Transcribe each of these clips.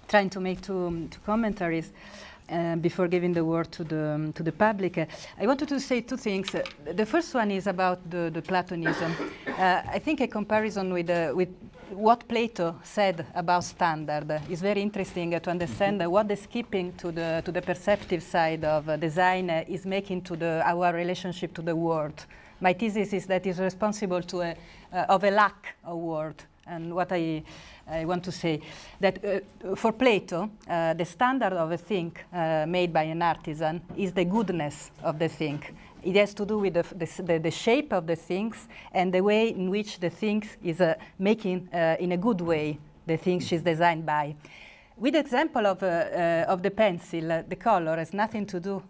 trying to make two commentaries before giving the word to the public. I wanted to say two things. The first one is about the Platonism. I think a comparison with what Plato said about standard is very interesting to understand what the skipping to the perceptive side of design is making to our relationship to the world. My thesis is that it's responsible of a lack of word. And what I want to say, that for Plato, the standard of a thing made by an artisan is the goodness of the thing. It has to do with the shape of the things and the way in which the things is making, in a good way, the things she's designed by. With the example of the pencil, the color has nothing to do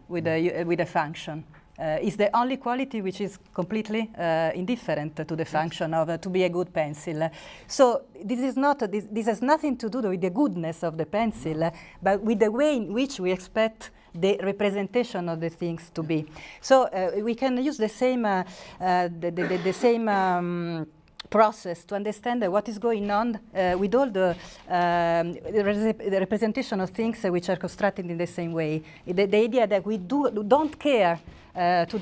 with the function. Is the only quality which is completely indifferent to the function of to be a good pencil. So this is not this has nothing to do with the goodness of the pencil, but with the way in which we expect the representation of the things to be. So we can use the same process to understand what is going on with all the representation of things which are constructed in the same way. The idea that we don't care to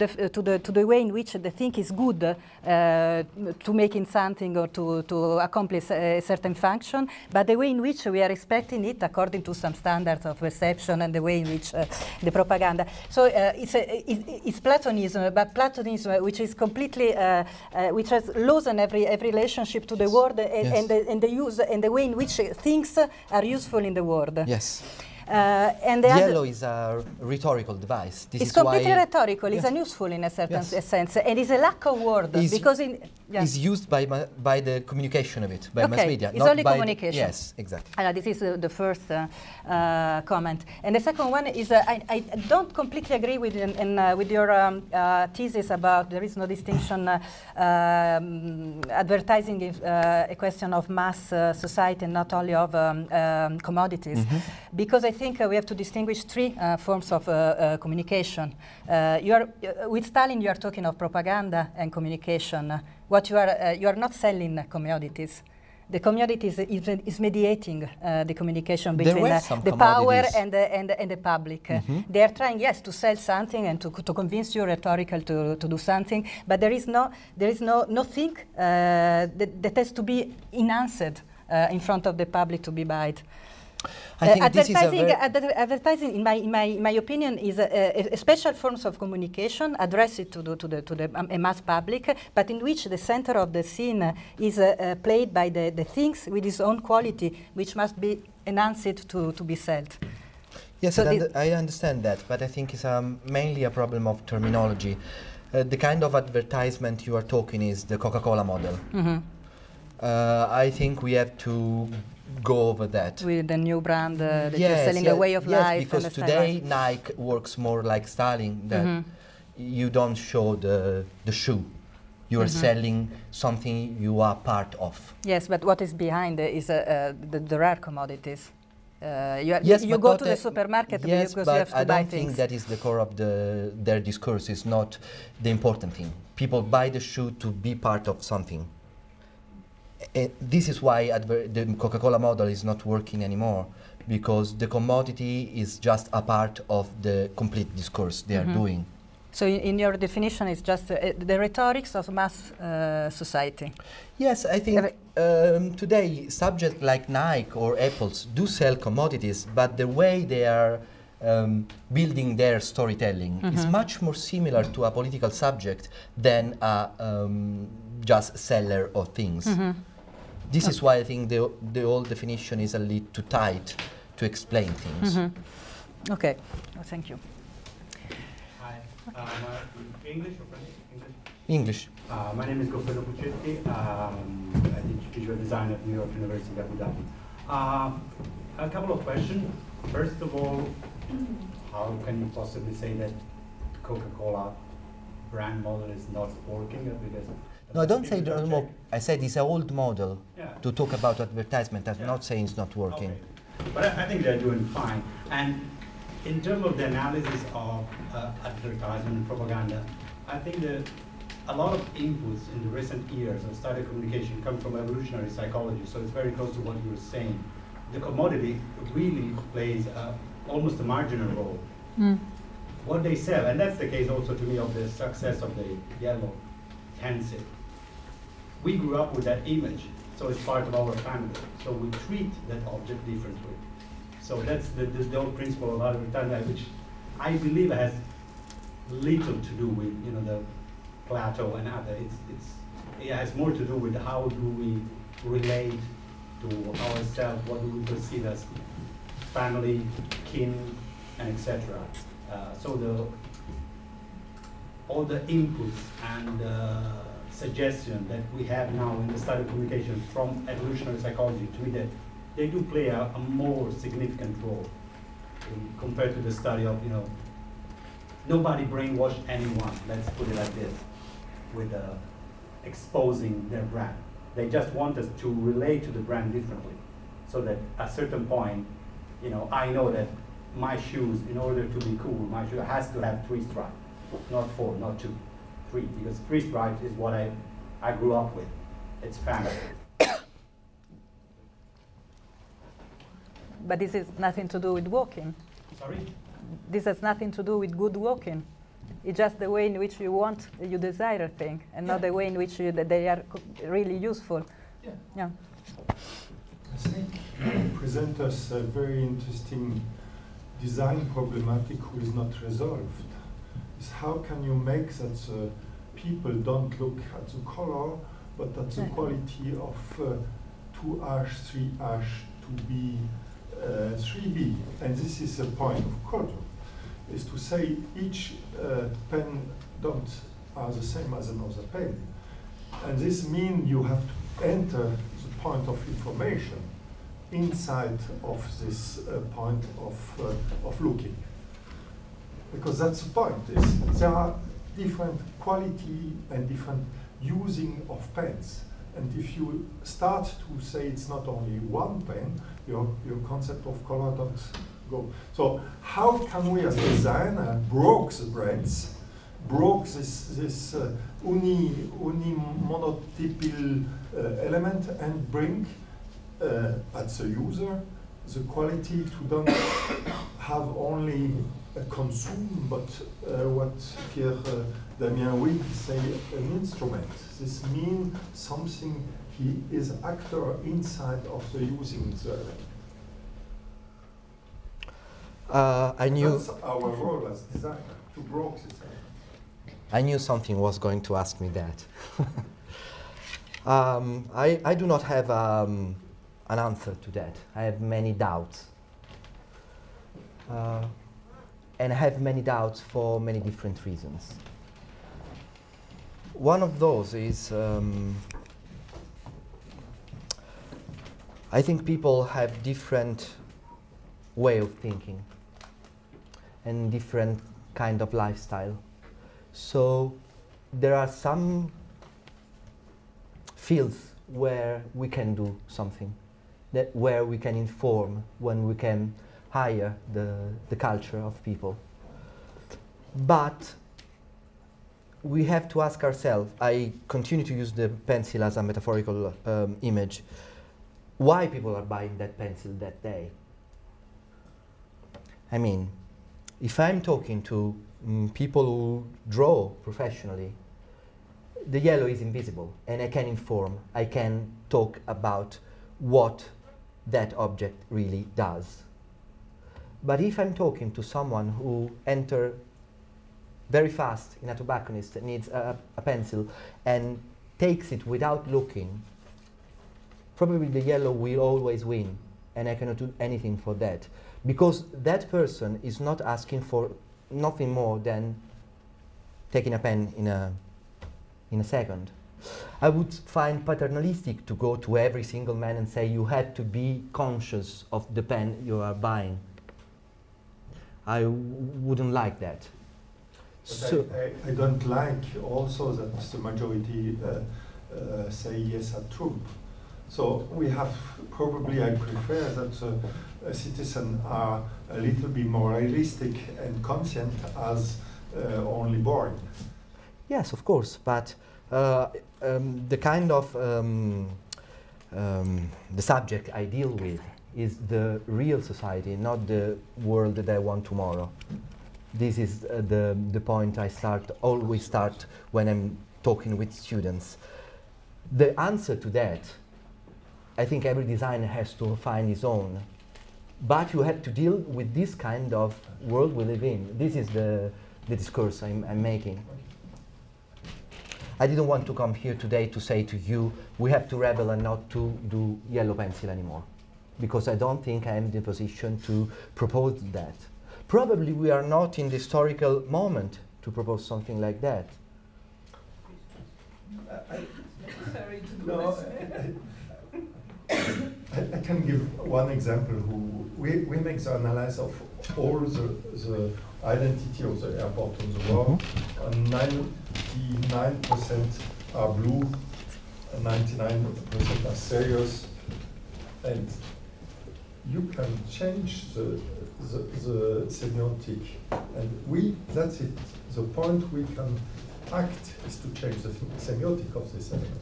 the way in which the thing is good to making something or to accomplish a certain function, but the way in which we are expecting it according to some standards of perception and the way in which the propaganda. So it's Platonism, but Platonism which is completely which has lost every relationship to the world and the use and the way in which things are useful in the world. Yes. And yellow is a rhetorical device. It's completely rhetorical. It's unuseful in a certain sense, and it's a lack of word because it's used by the communication of it, by mass media. It's only communication. Yes, exactly. This is the first comment, and the second one is I don't completely agree with with your thesis about there is no distinction. Advertising is a question of mass society and not only of commodities, because I think we have to distinguish three forms of communication. With Stalin, you are talking of propaganda and communication. What you are not selling commodities. The commodities is mediating the communication between the power and the public. They are trying, yes, to sell something and to convince you rhetorical to do something, but there is nothing that has to be enhanced in front of the public to be bought. Advertising, in my opinion, is a special form of communication addressed to a mass public, but in which the center of the scene is played by the things with its own quality, which must be enhanced to be sold. Yes, so I understand that, but I think it's mainly a problem of terminology. The kind of advertisement you are talking is the Coca-Cola model. I think we have to go over that. With the new brand that you're selling the way of life. Yes, because today Nike works more like styling, that you don't show the shoe. You are selling something you are part of. Yes, but what is behind is the rare commodities. You go to the supermarket because you have to buy things. I don't think that is the core of their discourse. It's not the important thing. People buy the shoe to be part of something. This is why the Coca-Cola model is not working anymore, because the commodity is just a part of the complete discourse they are doing. So in your definition, it's just the rhetorics of mass society. Yes, I think today subjects like Nike or Apple do sell commodities, but the way they are building their storytelling is much more similar to a political subject than a just seller of things. This is why I think the old definition is a little too tight to explain things. Okay, well, thank you. Hi, English or French? English. My name is Goffredo Puccetti. I teach visual design at New York University, Abu Dhabi. A couple of questions. First of all, how can you possibly say that Coca-Cola brand model is not working? Because no, I don't say the I said it's an old model to talk about advertisement. I'm not saying it's not working. Okay. But I think they're doing fine. And in terms of the analysis of advertisement and propaganda, I think that a lot of inputs in the recent years of startup communication come from evolutionary psychology. So it's very close to what you were saying. the commodity really plays almost a marginal role. What they sell, and that's the case also to me of the success of the yellow pencil. We grew up with that image, so it's part of our family. So we treat that object differently. So that's the old principle of Albert Einstein, which I believe has little to do with the Plato and other. It has more to do with how do we relate to ourselves, what do we perceive as family, kin, and etc. So all the inputs and suggestions that we have now in the study of communication from evolutionary psychology, to me, that they do play a more significant role compared to the study of, nobody brainwashed anyone, let's put it like this, with exposing their brand. They just want us to relate to the brand differently, so that at a certain point, I know that my shoes, in order to be cool, my shoe has to have 3 stripes, not 4, not 2, 3, because 3 stripes is what I grew up with. It's family. But this has nothing to do with walking. Sorry? This has nothing to do with good walking. It's just the way in which you want, you desire a thing, and not the way in which they are really useful. Yeah. I think you present us a very interesting design problematic who is not resolved. Is how can you make that people don't look at the color, but at the quality of 2H, 3H, 2B, 3B. And this is a point of color, is to say each pen are the same as another pen. And this means you have to enter the point of information inside of this point of looking. Because that's the point, is there are different quality and different using of pens. And if you start to say it's not only one pen, your concept of color don't go. So how can we as designer broke the brands, broke this monotypical element and bring at the user the quality to don't have only a consume, but what Pierre Damien would say, an instrument. This means something he is actor inside of the using the element. I knew that's our role as designer, to broke this element. I knew something was going to ask me that. I do not have an answer to that. I have many doubts. And I have many doubts for many different reasons. One of those is I think people have different way of thinking and different kind of lifestyle. So there are some fields where we can do something, where we can inform, when we can hire the culture of people. But we have to ask ourselves, I continue to use the pencil as a metaphorical image, why people are buying that pencil that day. I mean, if I'm talking to people who draw professionally, the yellow is invisible, and I can inform, I can talk about what that object really does. But if I'm talking to someone who enters very fast in a tobacconist that needs a pencil and takes it without looking, probably the yellow will always win, and I cannot do anything for that. Because that person is not asking for nothing more than taking a pen in a second. I would find paternalistic to go to every single man and say you have to be conscious of the pen you are buying. I wouldn't like that. So I don't like also that the majority say yes at Trump. So we have probably, I prefer that citizens are a little bit more realistic and conscient as only boring. Yes, of course, but the kind of the subject I deal with is the real society, not the world that I want tomorrow. This is the point I always start when I'm talking with students. The answer to that, I think every designer has to find his own. But you have to deal with this kind of world we live in. This is the discourse I'm making. I didn't want to come here today to say to you, we have to rebel and not to do yellow pencil anymore, because I don't think I'm in the position to propose that. Probably we are not in the historical moment to propose something like that. I can give one example. We make the analysis of all the identity of the airport in the world. 99% are blue, 99% are serious, and you can change the semiotic, and that's it. The point we can act is to change the semiotic of this element.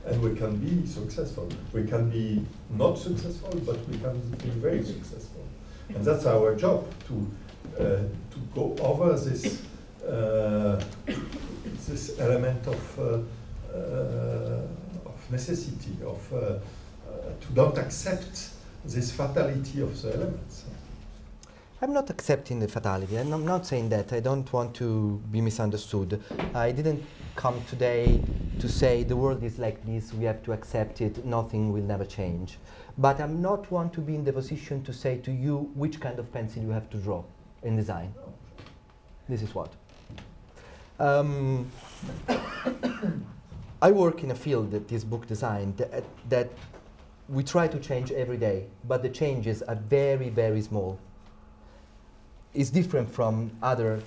And we can be successful. We can be not successful, but we can be very successful. And that's our job, to go over this this element of necessity, to not accept this fatality of the elements. I'm not accepting the fatality, and I'm not saying that. I don't want to be misunderstood. I didn't come today to say the world is like this, we have to accept it, nothing will never change. But I'm not want to be in the position to say to you which kind of pencil you have to draw in design. This is what. I work in a field that is book design that we try to change every day, but the changes are very, very small. It's different from other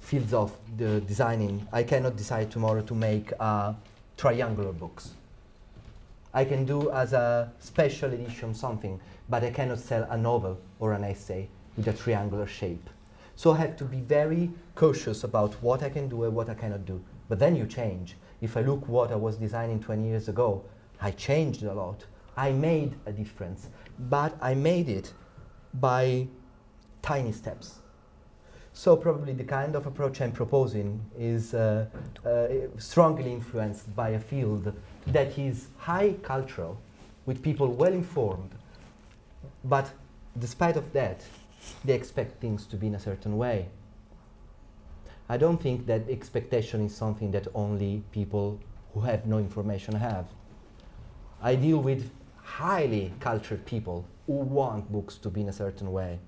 fields of the designing. I cannot decide tomorrow to make triangular books. I can do as a special edition something, but I cannot sell a novel or an essay with a triangular shape. So I have to be very cautious about what I can do and what I cannot do. But then you change. If I look what I was designing 20 years ago, I changed a lot. I made a difference, but I made it by tiny steps. So probably the kind of approach I'm proposing is strongly influenced by a field that is high cultural, with people well informed, but despite of that, they expect things to be in a certain way. I don't think that expectation is something that only people who have no information have. I deal with highly cultured people who want books to be in a certain way.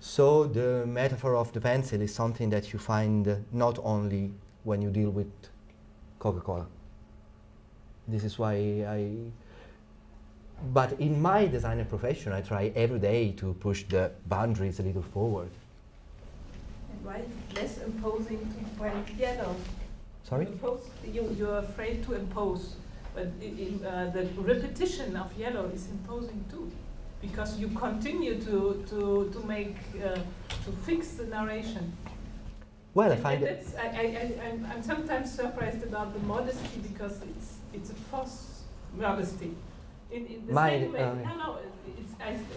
So the metaphor of the pencil is something that you find not only when you deal with Coca-Cola. This is why but in my designer profession, I try every day to push the boundaries a little forward. And why less imposing to white yellow? Sorry? You're afraid to impose, but the repetition of yellow is imposing too, because you continue to make to fix the narration. Well, and I find it. I'm sometimes surprised about the modesty, because it's a false modesty. In the same way, no,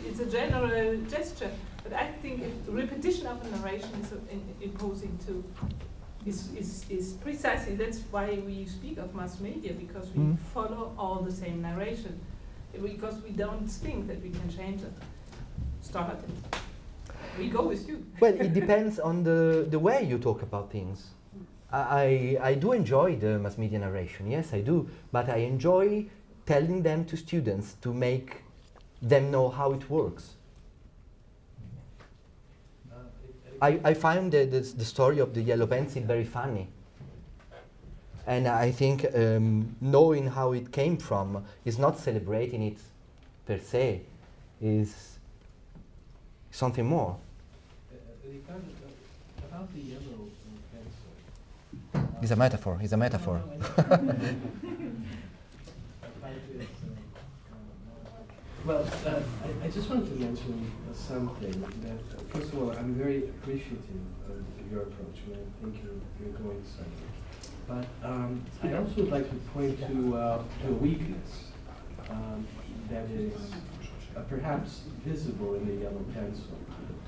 it's a general gesture, but I think if repetition of a narration is imposing too. Is precisely, that's why we speak of mass media, because we follow all the same narration, because we don't think that we can change it. Start it. We go with you. Well, it depends on the way you talk about things. I do enjoy the mass media narration, yes I do, but I enjoy telling them to students to make them know how it works. I find the story of the yellow pencil very funny. And I think knowing how it came from is not celebrating it per se, is something more. About the yellow pencil. It's a metaphor, it's a metaphor. Well, I just wanted to mention something that, first of all, I'm very appreciative of your approach, and I think you're going somewhere. But I also would like to point to a weakness that is perhaps visible in the yellow pencil.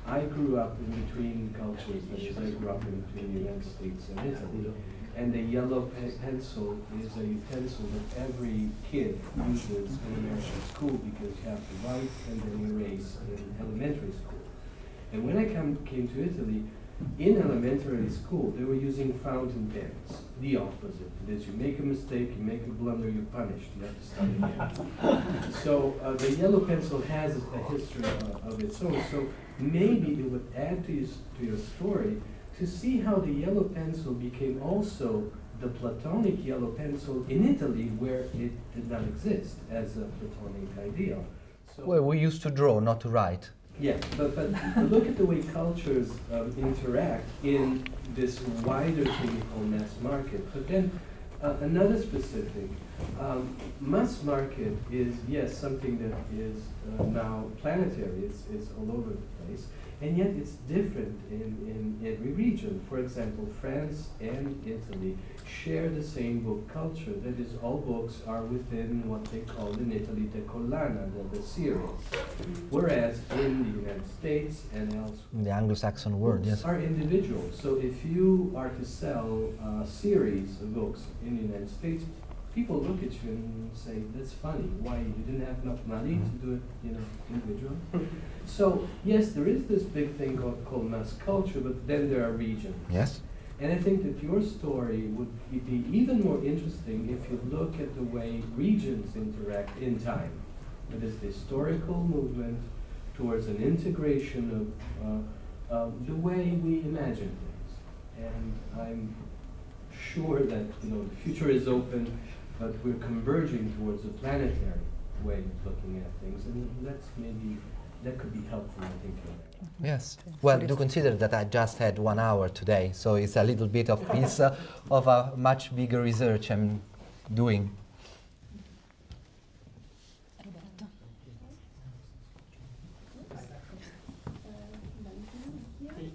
I grew up in between cultures, that is, I grew up in between the United States and Italy, and the yellow pencil is a utensil that every kid uses in American school because you have to write and then erase in elementary school. And when I came to Italy, in elementary school, they were using fountain pens, the opposite. It is, you make a mistake, you make a blunder, you're punished. You have to start again. So the yellow pencil has a history of its own. So maybe it would add to your story to see how the yellow pencil became also the Platonic yellow pencil in Italy, where it did not exist as a Platonic ideal. So well, we used to draw, not to write. Yeah, but look at the way cultures interact in this wider thing called mass market. But then another specific, mass market is, yes, something that is now planetary. It's all over the place. And yet it's different in every region. For example, France and Italy share the same book culture. That is, all books are within what they call in Italy the collana, the series. Whereas in the United States and elsewhere, In the Anglo-Saxon world, yes. are individual. So if you are to sell a series of books in the United States, people look at you and say, that's funny. Why? You didn't have enough money to do it, individual? So, yes, there is this big thing called mass culture, but then there are regions. Yes. And I think that your story would be even more interesting if you look at the way regions interact in time. That is the historical movement towards an integration of the way we imagine things. And I'm sure that the future is open, but we're converging towards a planetary way of looking at things, and that could be helpful, I think. Yes. Well, do consider that I just had 1 hour today, so it's a little bit of piece of a much bigger research I'm doing.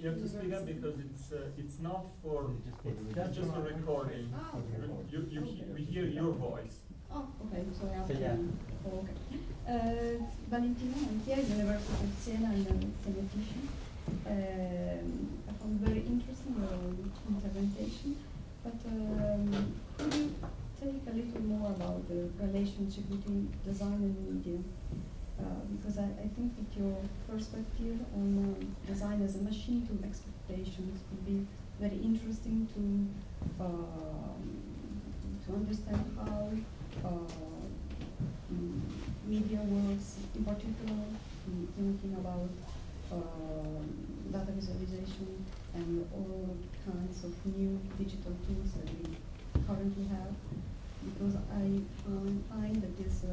You have to speak up because it's not just a recording. We hear your voice. Oh, okay. So I have to. Oh, okay. Valentina Antier, University of Siena, and semioticien. I found very interesting your interpretation. But could you take a little more about the relationship between design and media? Because I think that your perspective on design as a machine to expectations would be very interesting to understand how media works, in particular thinking about data visualization and all kinds of new digital tools that we currently have. Because I find that this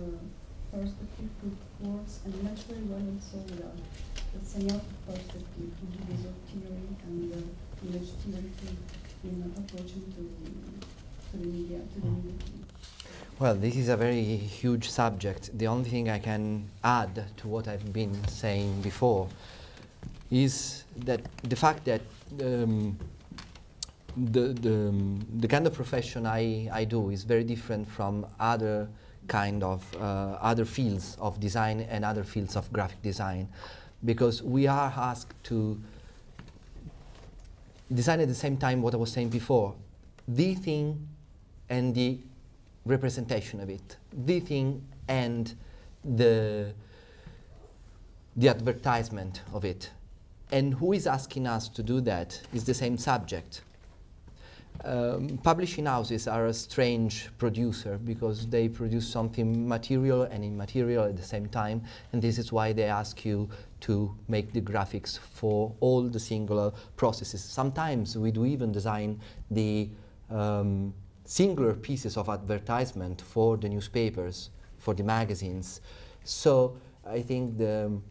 perspective works and match very well also with the semiotic perspective, visual theory and image theory in approaching to the media. Well, this is a very huge subject. The only thing I can add to what I've been saying before is that the fact that the kind of profession I do is very different from other kind of other fields of design and other fields of graphic design, because we are asked to design at the same time what I was saying before, the thing and the representation of it, the thing and the advertisement of it. And who is asking us to do that is the same subject. Publishing houses are a strange producer because they produce something material and immaterial at the same time, and this is why they ask you to make the graphics for all the singular processes. Sometimes we do even design the singular pieces of advertisement for the newspapers, for the magazines. So I think the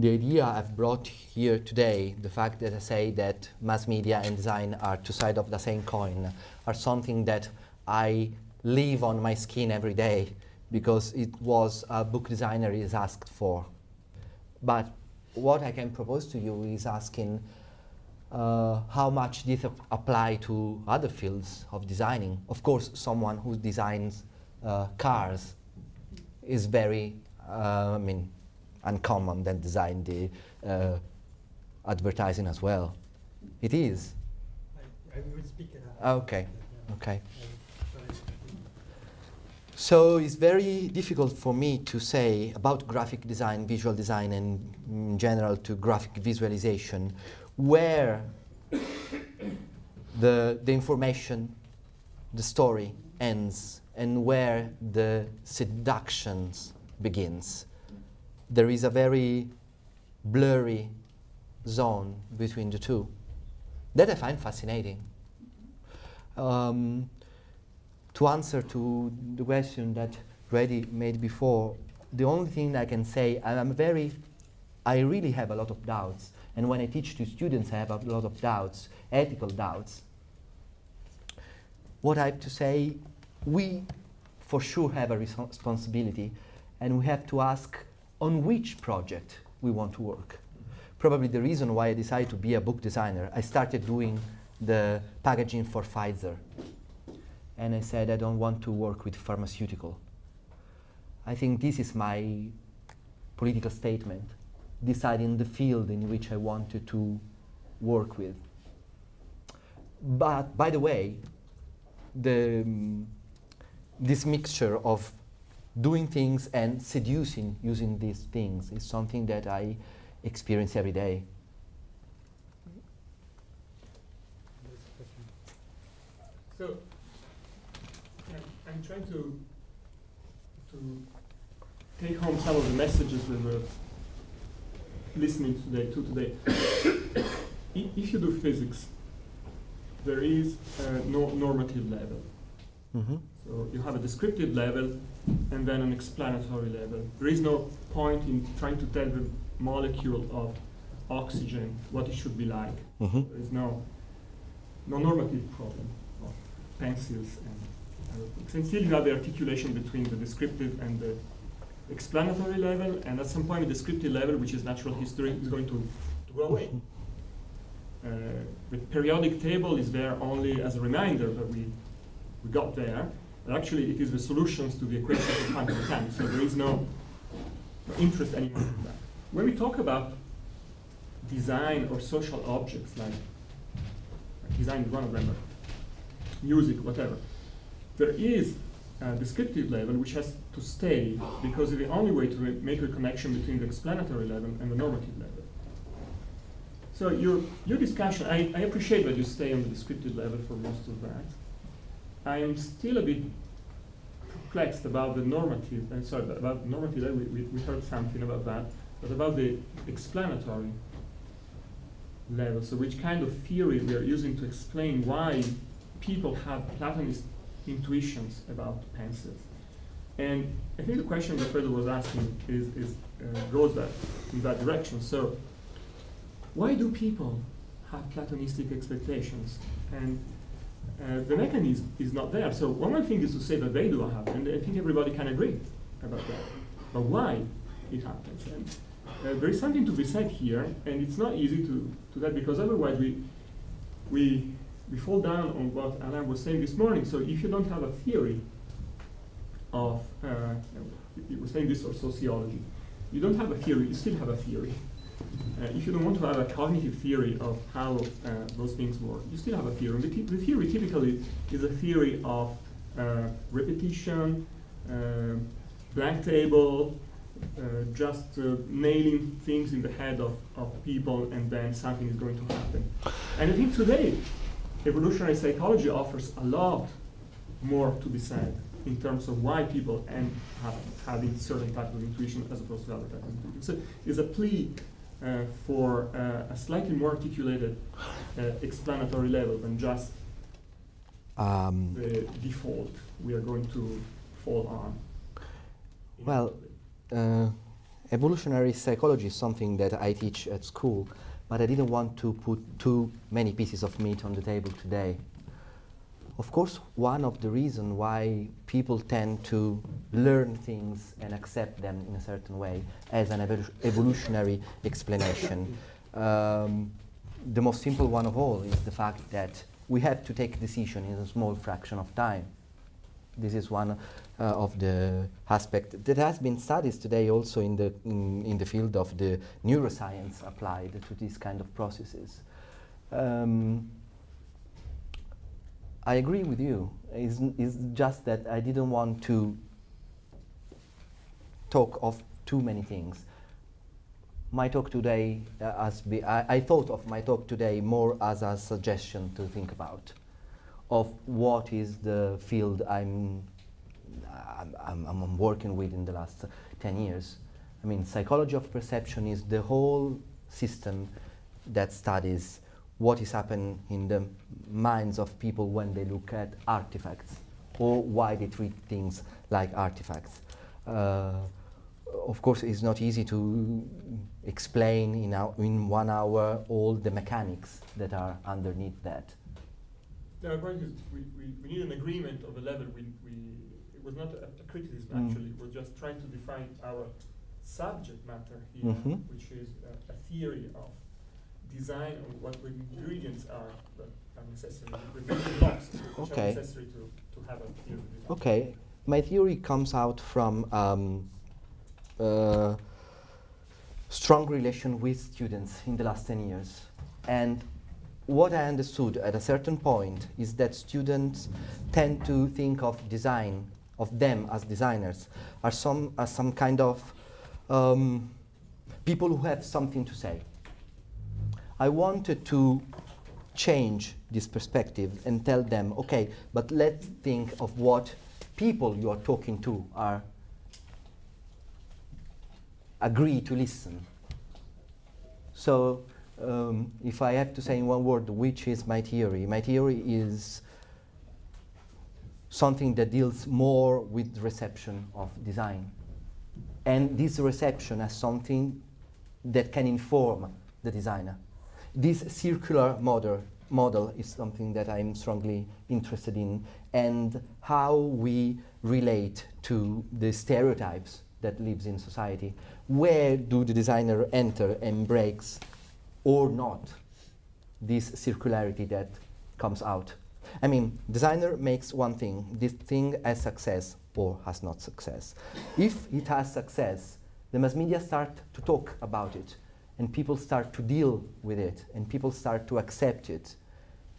idea I've brought here today, the fact that I say that mass media and design are two sides of the same coin, are something that I live on my skin every day because it was a book designer is asked for. But what I can propose to you is asking how much this apply to other fields of designing. Of course, someone who designs cars is very I mean, uncommon than design the advertising as well. It is. I will speak it up. Okay, okay. So it's very difficult for me to say about graphic design, visual design, and in general to graphic visualization, where the information, the story ends, and where the seductions begins. There is a very blurry zone between the two that I find fascinating. To answer to the question that Reddy made before, the only thing I can say, I really have a lot of doubts. And when I teach to students, I have a lot of doubts, ethical doubts. What I have to say, we for sure have a responsibility, and we have to ask on which project we want to work. Probably the reason why I decided to be a book designer, I started doing the packaging for Pfizer. And I said, I don't want to work with pharmaceutical. I think this is my political statement, deciding the field in which I wanted to work with. But by the way, this mixture of doing things and seducing using these things is something that I experience every day. So, I'm trying to take home some of the messages we were listening to today. If you do physics, there is a normative level. Mm-hmm. So you have a descriptive level and then an explanatory level. There is no point in trying to tell the molecule of oxygen what it should be like. Mm-hmm. There is no normative problem of pencils and and still you have the articulation between the descriptive and the explanatory level, and at some point the descriptive level, which is natural history, is going to go away. The periodic table is there only as a reminder that we got there, but actually it is the solutions to the equations of quantum mechanics, so there is no interest anymore in that. When we talk about design or social objects, like design is one of them, music, whatever, there is a descriptive level which has to stay because it's the only way to make a connection between the explanatory level and the normative level. So your discussion, I appreciate that you stay on the descriptive level for most of that. I am still a bit perplexed about the normative, about the normative level, we heard something about that, but about the explanatory level, so which kind of theory we are using to explain why people have Platonist intuitions about pencils. And I think the question that Fredo was asking goes in that direction. So why do people have Platonistic expectations? And the mechanism is not there. So one thing is to say that they do have, and I think everybody can agree about that. But why it happens? And there is something to be said here, and it's not easy to that, because otherwise we fall down on what Alain was saying this morning. So if you don't have a theory of, he was saying this or sociology, you don't have a theory, you still have a theory. If you don't want to have a cognitive theory of how those things work, you still have a theory. The theory typically is a theory of repetition, blank table, just nailing things in the head of people, and then something is going to happen. And I think today, evolutionary psychology offers a lot more to be said in terms of why people end up having certain type of intuition as opposed to other type of intuition. So it's a plea for a slightly more articulated explanatory level than just the default we are going to fall on. Well, evolutionary psychology is something that I teach at school, but I didn't want to put too many pieces of meat on the table today. Of course, one of the reasons why people tend to learn things and accept them in a certain way as an evolutionary explanation. The most simple one of all is the fact that we have to take a decision in a small fraction of time. This is one of the aspect. There has been studies today also in the field of the neuroscience applied to these kind of processes. I agree with you. It's just that I didn't want to talk of too many things. My talk today, I thought of my talk today more as a suggestion to think about, of what is the field I'm working with in the last 10 years. I mean, psychology of perception is the whole system that studies what is happening in the minds of people when they look at artifacts, or why they treat things like artifacts. Of course, it's not easy to explain in 1 hour all the mechanics that are underneath that. The point is we need an agreement of a level. It was not a criticism, actually. We're just trying to define our subject matter here, which is a theory of design, of what the ingredients are that are necessary, the building blocks which are necessary to have a theory of design. Okay, my theory comes out from strong relation with students in the last 10 years. And what I understood at a certain point is that students tend to think of design, of them as designers, as some kind of people who have something to say. I wanted to change this perspective and tell them, okay, but let's think of what people you are talking to are agree to listen. So if I have to say in one word, which is my theory is something that deals more with reception of design. And this reception as something that can inform the designer. This circular model is something that I'm strongly interested in, and how we relate to the stereotypes that lives in society. Where do the designer enter and breaks or not this circularity that comes out? I mean, designer makes one thing. This thing has success or has not success. If it has success, the mass media start to talk about it, and people start to deal with it, and people start to accept it.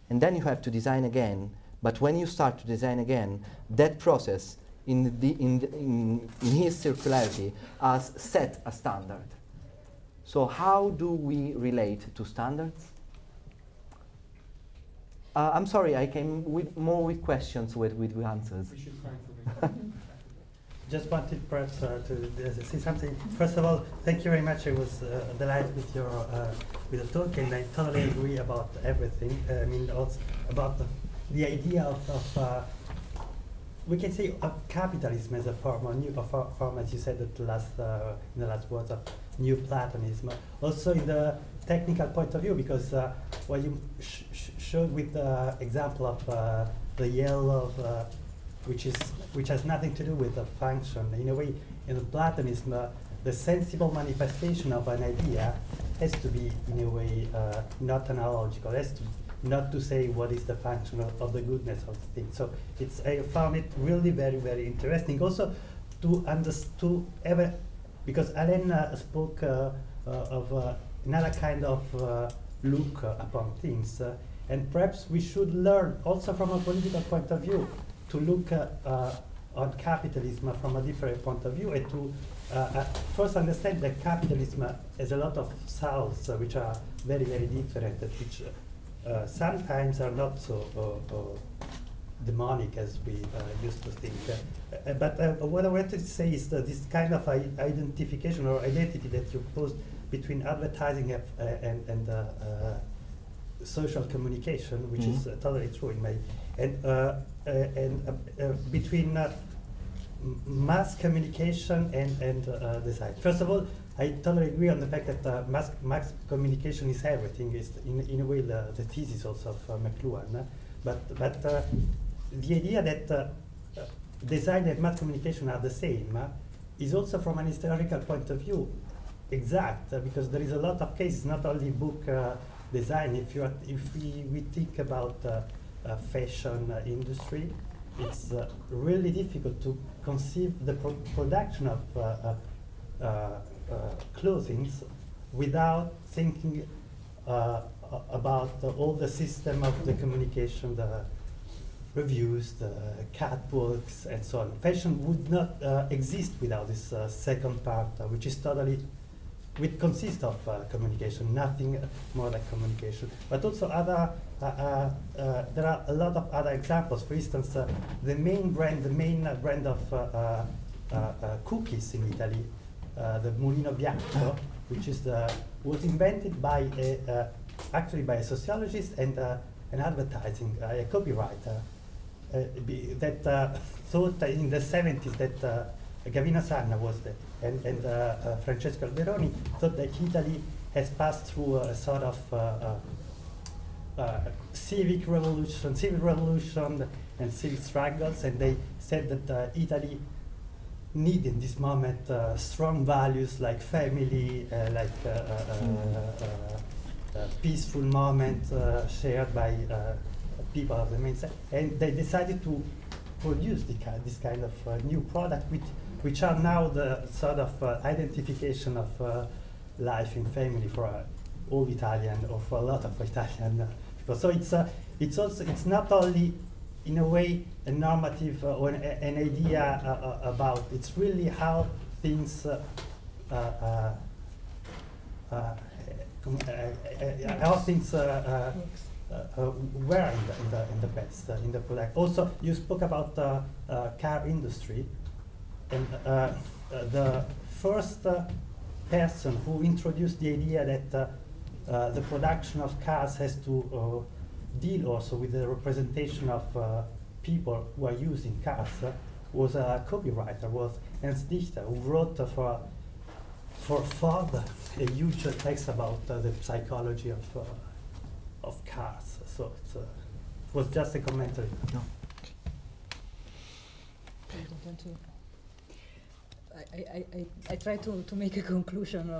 And then you have to design again. But when you start to design again, that process in his circularity has set a standard. So how do we relate to standards? I'm sorry, I came more with questions with answers. We should find something. Just wanted perhaps to say something. First of all, thank you very much. I was delighted with your with the talk, and I totally agree about everything. I mean, also about the idea of we can say of capitalism as a form, or new form, as you said at the last in the last words, of new Platonism. Also in the technical point of view, because what you showed with the example of the yellow, which has nothing to do with the function. In a way, in the Platonism, the sensible manifestation of an idea has to be, in a way, not analogical. Has to not to say what is the function of the goodness of the thing. So I found it really very, very interesting. Also, to ever, because Alain spoke of another kind of look upon things, and perhaps we should learn also from a political point of view to look on capitalism from a different point of view, and to first understand that capitalism has a lot of sides which are very, very different, which sometimes are not so demonic as we used to think. But what I wanted to say is that this kind of identification or identity that you posed between advertising and social communication, which is totally true in my, and between mass communication and design. First of all, I totally agree on the fact that mass communication is everything. Is in a way the thesis also of McLuhan. But the idea that design and mass communication are the same is also from an historical point of view exact, because there is a lot of cases, not only book design. If we think about fashion industry, it's really difficult to conceive the production of clothing without thinking about all the system of the communication, the reviews, the catwalks, and so on. Fashion would not exist without this second part, which consists of communication, nothing more than communication. But also there are a lot of other examples. For instance, the main brand of cookies in Italy, the Mulino Bianco, which was invented by actually by a sociologist and an advertising, a copywriter, that thought in the 70s that Gavino Sanna was there, and Francesco Alberoni thought that Italy has passed through a sort of civil revolution and civil struggles, and they said that Italy need in this moment strong values like family, like peaceful moment shared by people of the main side, and they decided to produce this kind of new product, which are now the sort of identification of life in family for all Italian, or for a lot of Italian people. So it's not only in a way a normative or an idea about, it's really how things were in the past, in the product. Also, you spoke about the car industry, and the first person who introduced the idea that the production of cars has to deal also with the representation of people who are using cars was a copywriter, was Ernst Dichter, who wrote for Ford a huge text about the psychology of cars. So it was just a commentary. No. I try to make a conclusion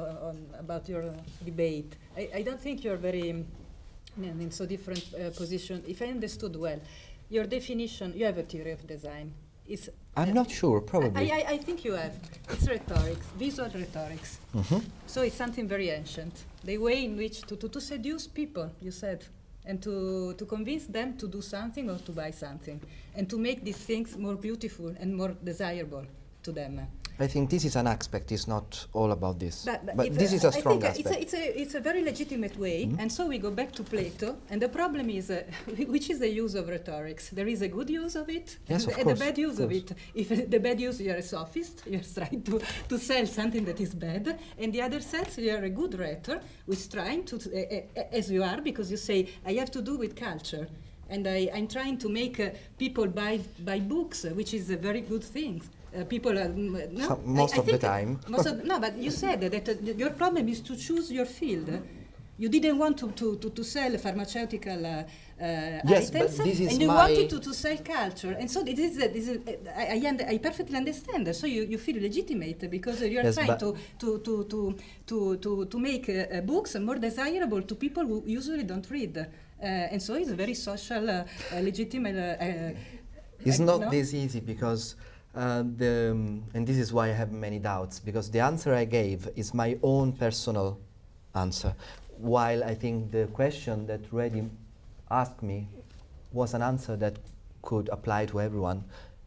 about your debate. I don't think you're very in so different position. If I understood well, your definition, you have a theory of design. I'm not sure, probably. I think you have. It's rhetorics, visual rhetorics. Mm-hmm. So it's something very ancient. The way in which to seduce people, you said, and to convince them to do something or to buy something, and to make these things more beautiful and more desirable to them. I think this is an aspect, it's not all about this. But this is a strong aspect. It's a very legitimate way, and so we go back to Plato, and the problem is, which is the use of rhetorics? There is a good use of it, yes, and the bad use of it. If the bad use, you are a sophist, you're trying to sell something that is bad, and the other sense, you are a good rhetor, who is trying to, as you are, because you say, I have to do with culture, and I'm trying to make people buy books, which is a very good thing. People are most of the time. No, but you said that your problem is to choose your field. You didn't want to sell pharmaceutical yes, items, but this is and you wanted to sell culture. And so this is I perfectly understand. So you feel legitimate because you are trying to make books more desirable to people who usually don't read. And so it's a very social, legitimate. It's not this easy because. And this is why I have many doubts, because the answer I gave is my own personal answer, while I think the question that Reddy asked me was an answer that could apply to everyone.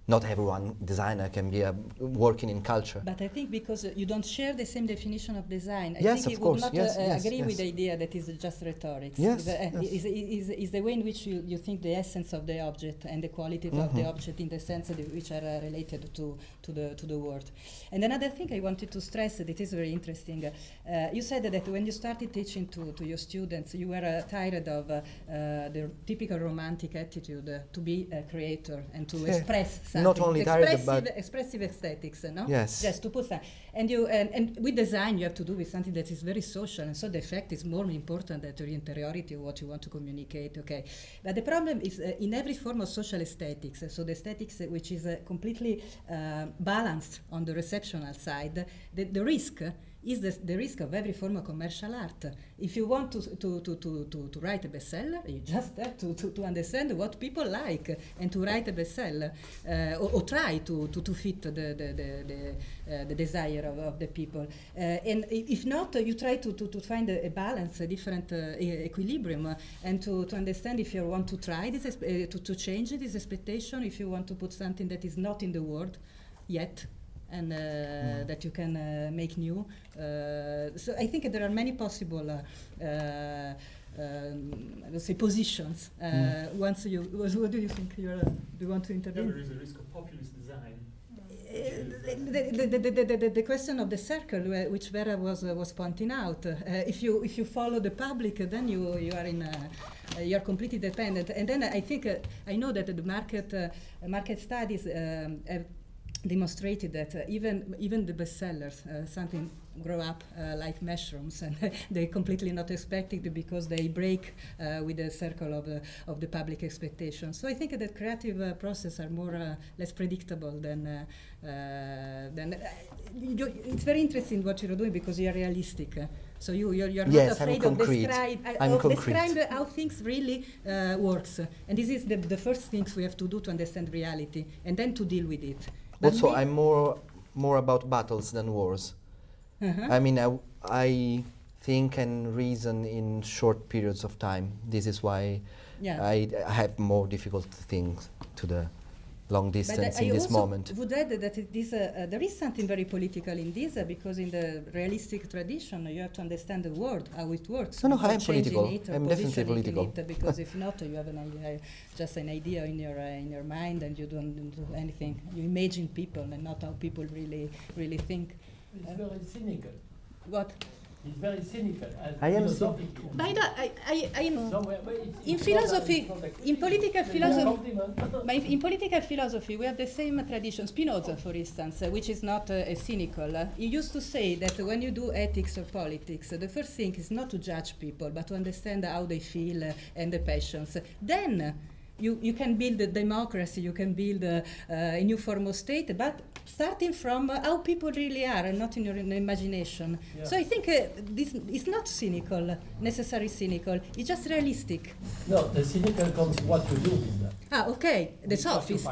Not everyone designer can be working in culture. But I think because you don't share the same definition of design, I yes, think you would not agree with the idea that is just rhetorics. Yes, is the way in which you think the essence of the object and the quality of the object in the sense which are related to the world. And another thing I wanted to stress that is very interesting. You said that when you started teaching to your students, you were tired of the typical romantic attitude to be a creator and to express something. Not only tired, but expressive aesthetics, no? Yes. Just to put that. And with design, you have to do with something that is very social, and so the effect is more important than the interiority of what you want to communicate. Okay, but the problem is in every form of social aesthetics. So the aesthetics which is completely balanced on the receptional side, the risk is the risk of every form of commercial art. If you want to write a bestseller, you just have to understand what people like and to write a bestseller, or try to fit the desire of the people. And if not, you try to find a balance, a different equilibrium, and to understand if you want to try this, to change this expectation, if you want to put something that is not in the world yet, and that you can make new. So I think there are many possible, I would say, positions. Once you, what do you think? Do you want to intervene? Yeah, there is a risk of populist design. The question of the circle, which Vera was pointing out, if you follow the public, then you are completely dependent. And then I think I know that the market studies have demonstrated that even the bestsellers, something grow up like mushrooms, and they completely not expected because they break with the circle of the public expectations. So I think that creative process are more less predictable than it's very interesting what you're doing because you're realistic. So you're not afraid of describe how things really works. And this is the first things we have to do to understand reality and then to deal with it. Also, I'm more about battles than wars. I mean, I think and reason in short periods of time. This is why I have more difficult things to the long distance in this moment. I would add that there is something very political in this, because in the realistic tradition you have to understand the world, how it works. No, I am political. I'm definitely political. Because if not, you have just an idea in your mind, and you don't do anything. You imagine people and not how people really think. It's very cynical. What? It's very cynical. I am philosophical. In philosophy, in political philosophy, we have the same tradition. Spinoza, for instance, which is not cynical. He used to say that when you do ethics or politics, the first thing is not to judge people, but to understand how they feel and the passions. Then you can build a democracy, you can build a new form of state, but starting from how people really are and not in your imagination. Yeah. So I think this is not cynical, necessarily cynical, it's just realistic. No, the cynical comes what you do with that. Ah, okay, the sophist.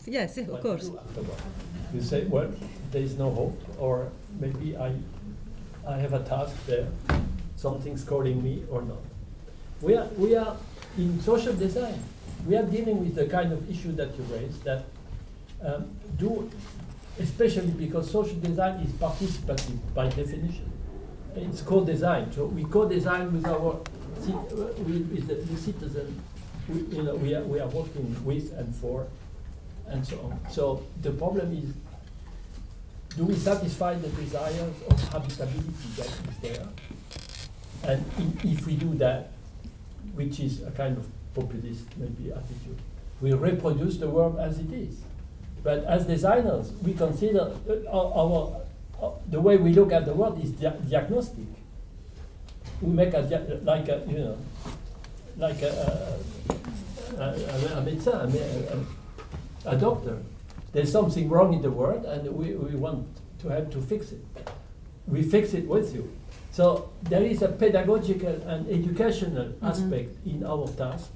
Yes, of course. You say, well, there is no hope, or maybe I have a task there, something's calling me or not. We are in social design. We are dealing with the kind of issue that you raised, that especially because social design is participative by definition. It's co-design, so we co-design with the citizen. We are working with and for, and so on. So the problem is, do we satisfy the desires of habitability that is there? And if we do that, which is a kind of populist maybe attitude, we reproduce the world as it is. But as designers, we consider the way we look at the world is diagnostic. We make a médecin, a doctor. There's something wrong in the world, and we want to help to fix it. We fix it with you. So there is a pedagogical and educational aspect in our task,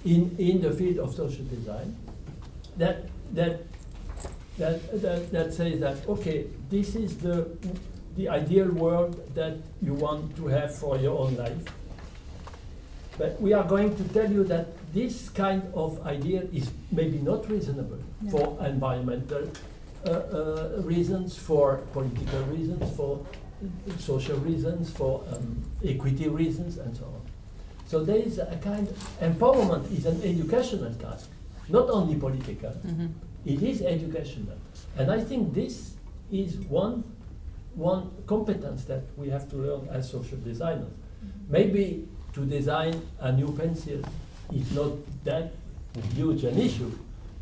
in the field of social design, that says that, okay, this is the ideal world that you want to have for your own life. But we are going to tell you that this kind of ideal is maybe not reasonable for environmental reasons, for political reasons, for social reasons, for equity reasons, and so on. So there is a kind of empowerment is an educational task, not only political. It is educational, and I think this is one competence that we have to learn as social designers. Maybe to design a new pencil is not that huge an issue,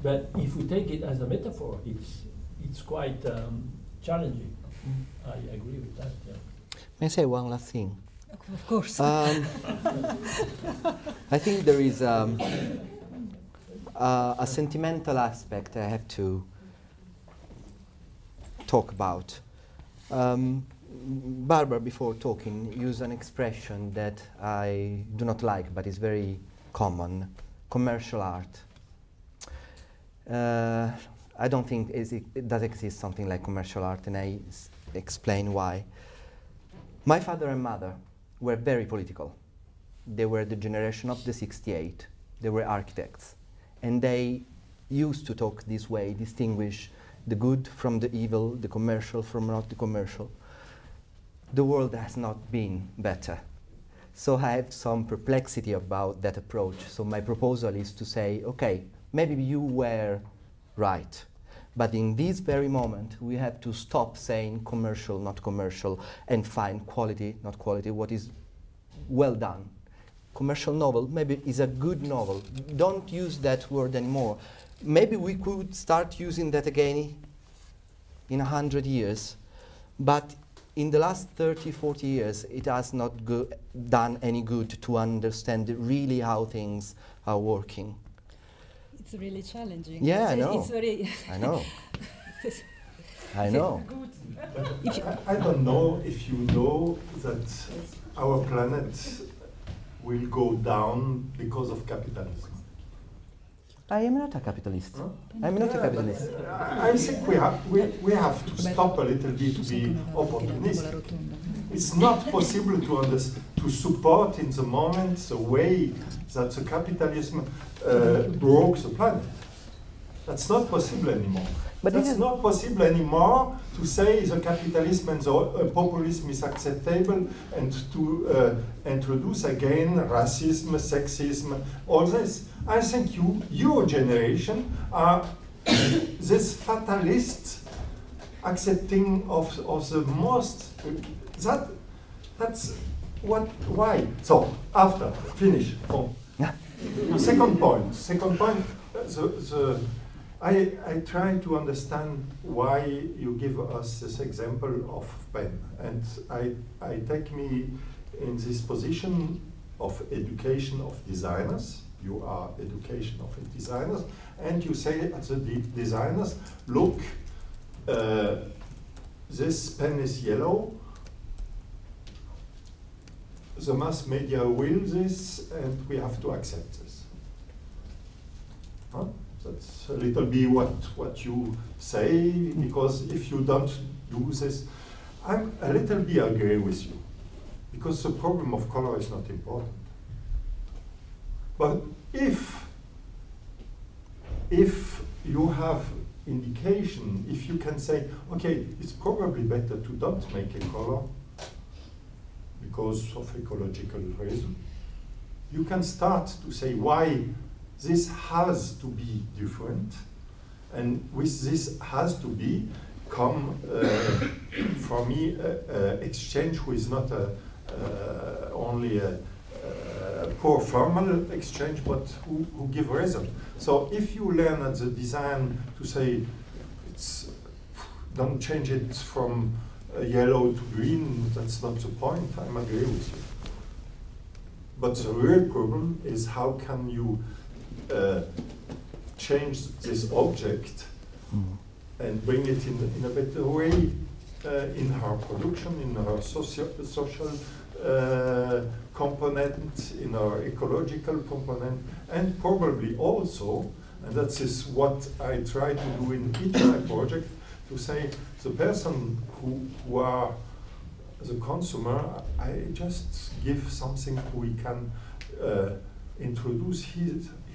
but if we take it as a metaphor, it's quite challenging. I agree with that. Yeah. May I say one last thing? Of course. I think there is a sentimental aspect I have to talk about. Barbara, before talking, used an expression that I do not like, but is very common: commercial art. I don't think it does exist something like commercial art, and I explain why. My father and mother were very political. They were the generation of the '68. They were architects, and they used to talk this way, distinguish the good from the evil, the commercial from not the commercial. The world has not been better. So I have some perplexity about that approach. So my proposal is to say, okay, maybe you were right, but in this very moment, we have to stop saying commercial, not commercial, and find quality, not quality, what is well done. Commercial novel maybe is a good novel. Don't use that word anymore. Maybe we could start using that again in 100 years, but in the last 30, 40 years, it has not done any good to understand really how things are working. It's really challenging. Yeah, I know. It's very I know. I know. I don't know if you know that our planet will go down because of capitalism. I am not a capitalist. Huh? I'm not a capitalist. I think we have to stop a little bit to be opportunistic. It's not possible to support in the moment the way that the capitalism broke the planet. That's not possible anymore. But it's not possible anymore to say the capitalism and the populism is acceptable and to introduce again racism, sexism, all this. I think your generation are this fatalist accepting of the most. That's what. Why? So after finish. Oh. Second point. I try to understand why you give us this example of pen, and I take me in this position of education of designers. You are education of designers, and you say at the designers, look, this pen is yellow. The mass media will this, and we have to accept this. Huh? That's a little bit what you say, because if you don't do this, I'm a little bit agree with you, because the problem of color is not important. But if you have indication, if you can say, okay, it's probably better to not make a color because of ecological reason, you can start to say why this has to be different, and with this has to be come for me exchange who is not only a poor formal exchange, but who give result. So if you learn at the design to say don't change it from yellow to green, that's not the point. I'm agree with you. But the real problem is how can you change this object and bring it in a better way in her production, in her social component, in our ecological component, and probably also, and that is what I try to do in each my project, to say the person who are the consumer, I just give something who he can introduce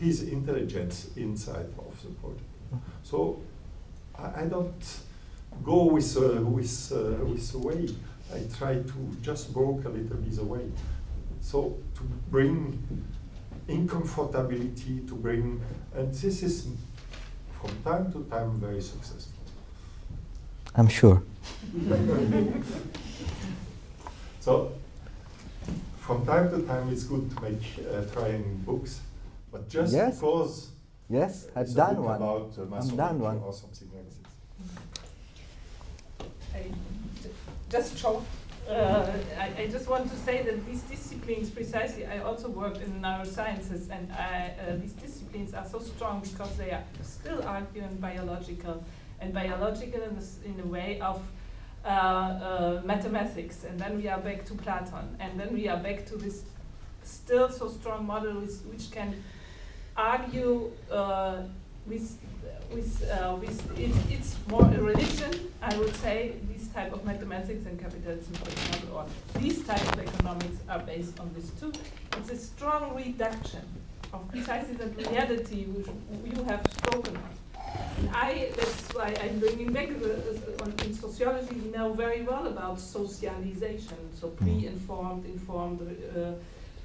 his intelligence inside of the project. So I don't go with the way. I try to just broke a little bit away. So to bring uncomfortability, to bring, and this is from time to time very successful. I'm sure. So from time to time it's good to make trying books, but just because I've done one. About I've done one or something like this. Just short. I just want to say that these disciplines, precisely, I also worked in neurosciences, and these disciplines are so strong because they are still arguing biological, and biological in the way of mathematics, and then we are back to Platon, and then we are back to this still so strong model which can argue with it's more a religion, I would say. These type of mathematics and capitalism, for example, or these type of economics are based on this too. It's a strong reduction of precisely the reality which you have spoken of. And that's why I'm bringing back in sociology. We know very well about socialization, so pre-informed, informed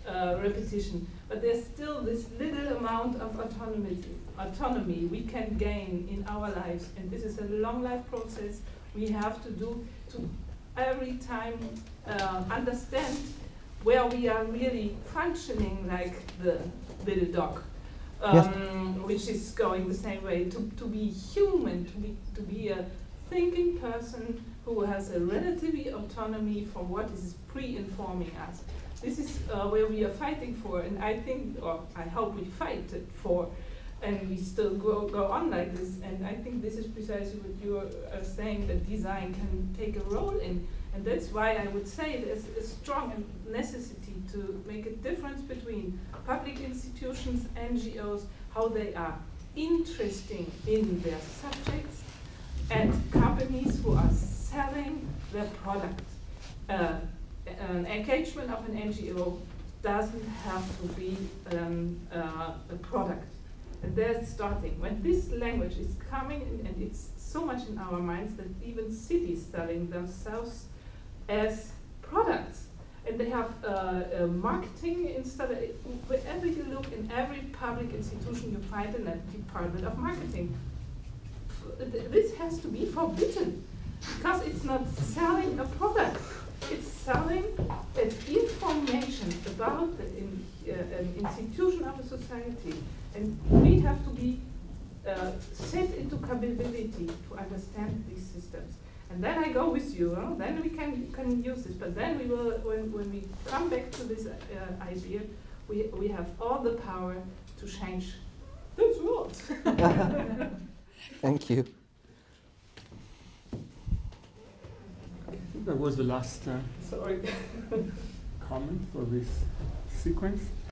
repetition. But there's still this little amount of autonomy we can gain in our lives, and this is a long life process we have to do to every time understand where we are really functioning like the little dog. Which is going the same way, to be human, to be a thinking person who has a relative autonomy from what is pre-informing us. This is where we are fighting for, and I think, or I hope we fight it for, and we still go on like this. And I think this is precisely what you are saying, that design can take a role in. And that's why I would say there's a strong necessity to make a difference between public institutions, NGOs, how they are interesting in their subjects, and companies who are selling their product. An engagement of an NGO doesn't have to be a product. And they're starting. When this language is coming, and it's so much in our minds that even cities selling themselves as products. And they have marketing instead of, wherever you look in every public institution, you find a department of marketing. This has to be forbidden, because it's not selling a product. It's selling information about an institution of a society. And we have to be set into capability to understand these systems. And then I go with you, then we can use this. But then we will, when we come back to this idea, we have all the power to change this world. Thank you. I think that was the last comment for this sequence.